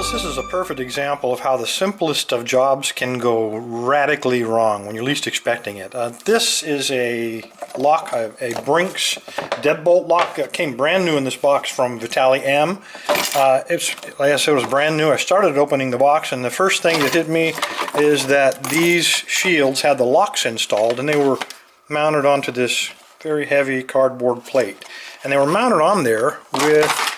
Fellas, this is a perfect example of how the simplest of jobs can go radically wrong when you're least expecting it. This is a lock, a Brinks Deadbolt lock that came brand new in this box from VitalyM. It's, like I said, it was brand new. I started opening the box and the first thing that hit me is that these shields had the locks installed and they were mounted onto this very heavy cardboard plate. And they were mounted on there with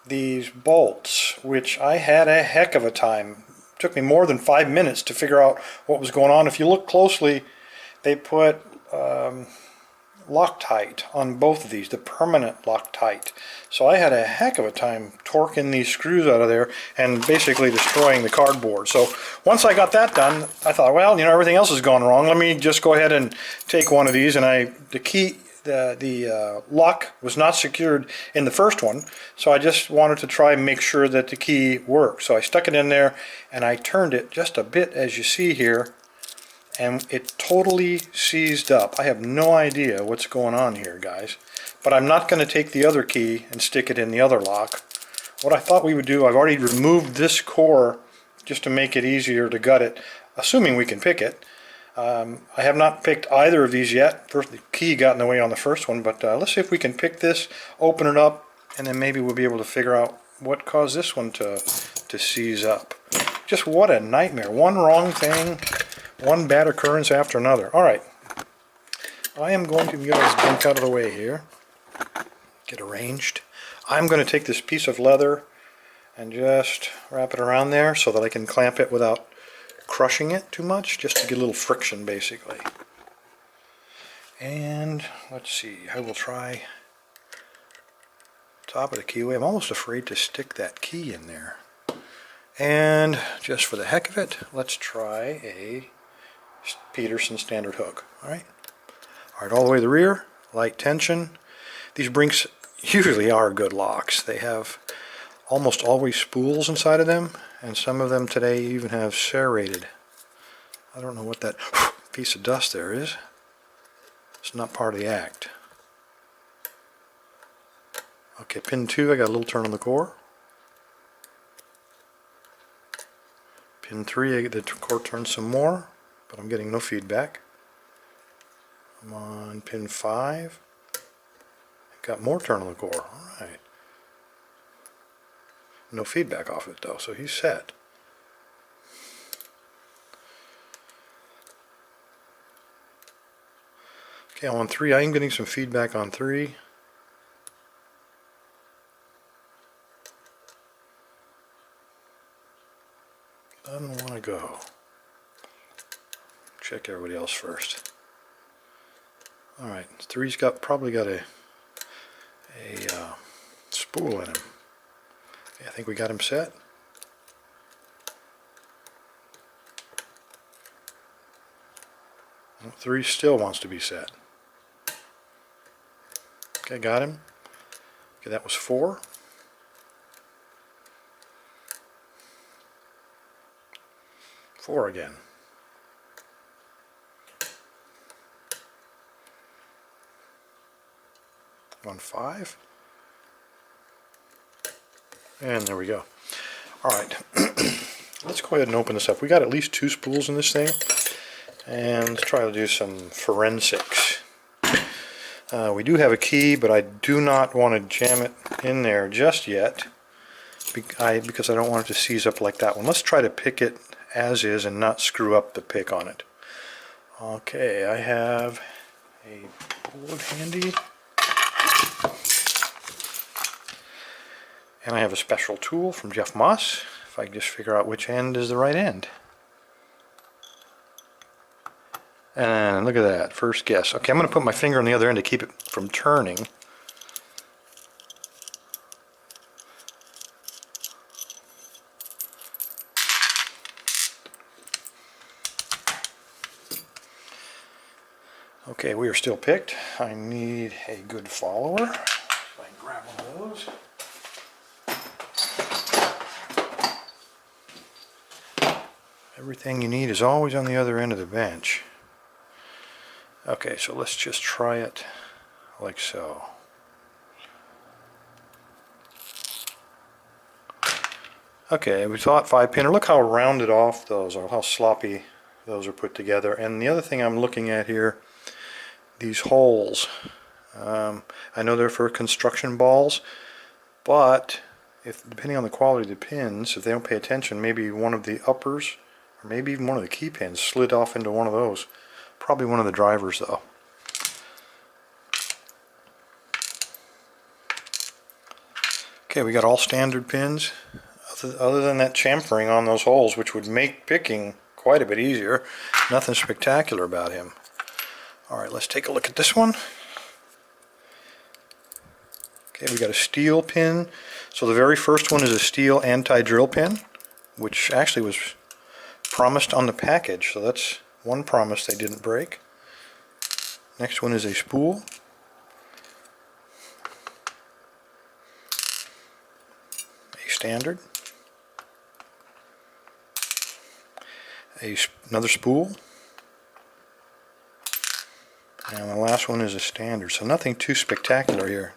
these bolts, which I had a heck of a time. It took me more than 5 minutes to figure out what was going on. If you look closely, they put Loctite on both of these, the permanent Loctite. So I had a heck of a time torquing these screws out of there and basically destroying the cardboard. So once I got that done, I thought, well, you know, everything else has gone wrong. Let me just go ahead and take one of these, and the lock was not secured in the first one, so I just wanted to try and make sure that the key worked. So I stuck it in there and I turned it just a bit, as you see here, and it totally seized up. I have no idea what's going on here, guys, but I'm not going to take the other key and stick it in the other lock. What I thought we would do, I've already removed this core just to make it easier to gut it, assuming we can pick it. I have not picked either of these yet. First, the key got in the way on the first one, but let's see if we can pick this, open it up, and then maybe we'll be able to figure out what caused this one to seize up. Just what a nightmare. One wrong thing, one bad occurrence after another. Alright, I am going to get this junk out of the way here, get arranged. I'm going to take this piece of leather and just wrap it around there so that I can clamp it without crushing it too much, just to get a little friction basically. And let's see, I will try top of the keyway. I'm almost afraid to stick that key in there. And just for the heck of it, let's try a Peterson standard hook. Alright, all the way to the rear, light tension. These Brinks usually are good locks. They have almost always spools inside of them, and some of them today even have serrated. I don't know what that piece of dust there is. It's not part of the act. Okay, pin 2, I got a little turn on the core. Pin 3, I get the core turn some more, but I'm getting no feedback. I'm on pin 5. Got more turn on the core. Alright. No feedback off it though, so he's set. Okay, I'm on 3. I am getting some feedback on 3. Doesn't want to go. Check everybody else first. Alright, 3's probably got a spool in him. Okay, I think we got him set. Well, 3 still wants to be set. Okay, got him. Okay, that was 4. 4 again. On 5. And there we go. Alright, let's go ahead and open this up. We got at least 2 spools in this thing, and let's try to do some forensics. We do have a key, but I do not want to jam it in there just yet because I don't want it to seize up like that one. Let's try to pick it as is and not screw up the pick on it. Okay, I have a board handy. And I have a special tool from Jeff Moss, if I can just figure out which end is the right end. And look at that, first guess. Okay, I'm going to put my finger on the other end to keep it from turning. Okay, we are still picked. I need a good follower. So I can grab one of those. Everything you need is always on the other end of the bench. Okay, so let's just try it like so. Okay, we thought 5-pinner. Look how rounded off those are, how sloppy those are put together. And the other thing I'm looking at here, these holes. I know they're for construction balls, but depending on the quality of the pins, if they don't pay attention, maybe one of the uppers, or maybe even one of the key pins slid off into one of those. Probably one of the drivers though. Okay, we got all standard pins, other than that chamfering on those holes, which would make picking quite a bit easier. Nothing spectacular about him. Alright, let's take a look at this one. Okay, we got a steel pin. So the very first one is a steel anti-drill pin, which actually was promised on the package, so that's one promise they didn't break. Next one is a spool. A standard. Another spool. And the last one is a standard, so nothing too spectacular here.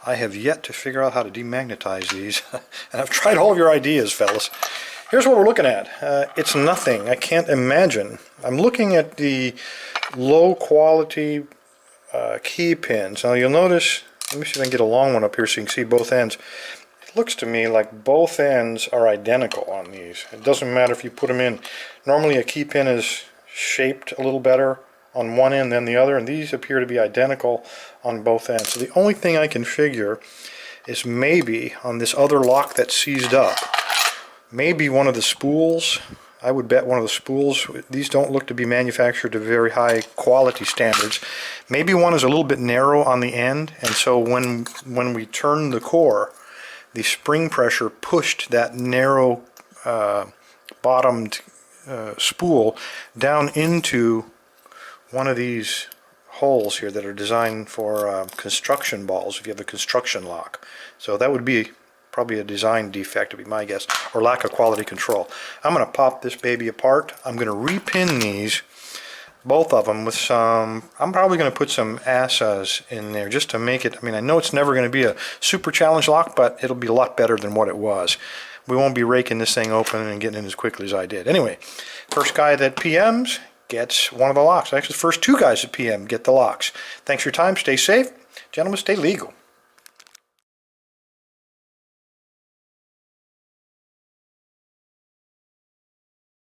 I have yet to figure out how to demagnetize these, and I've tried all of your ideas, fellas. Here's what we're looking at. It's nothing. I can't imagine. I'm looking at the low quality key pins. Now you'll notice, let me see if I can get a long one up here so you can see both ends. It looks to me like both ends are identical on these. It doesn't matter if you put them in. Normally a key pin is shaped a little better on one end than the other, and these appear to be identical on both ends. So the only thing I can figure is maybe on this other lock that's seized up, maybe one of the spools, I would bet one of the spools, these don't look to be manufactured to very high quality standards. Maybe one is a little bit narrow on the end, and so when we turn the core, the spring pressure pushed that narrow bottomed spool down into one of these holes here that are designed for construction balls if you have a construction lock. So that would be probably a design defect, would be my guess, or lack of quality control. I'm going to pop this baby apart. I'm going to repin these, both of them, with some, I'm probably going to put some ASAs in there just to make it, I mean, I know it's never going to be a super challenge lock, but it'll be a lot better than what it was. We won't be raking this thing open and getting in as quickly as I did. Anyway, first guy that PMs gets one of the locks. Actually, the first two guys at PM get the locks. Thanks for your time. Stay safe. Gentlemen, stay legal.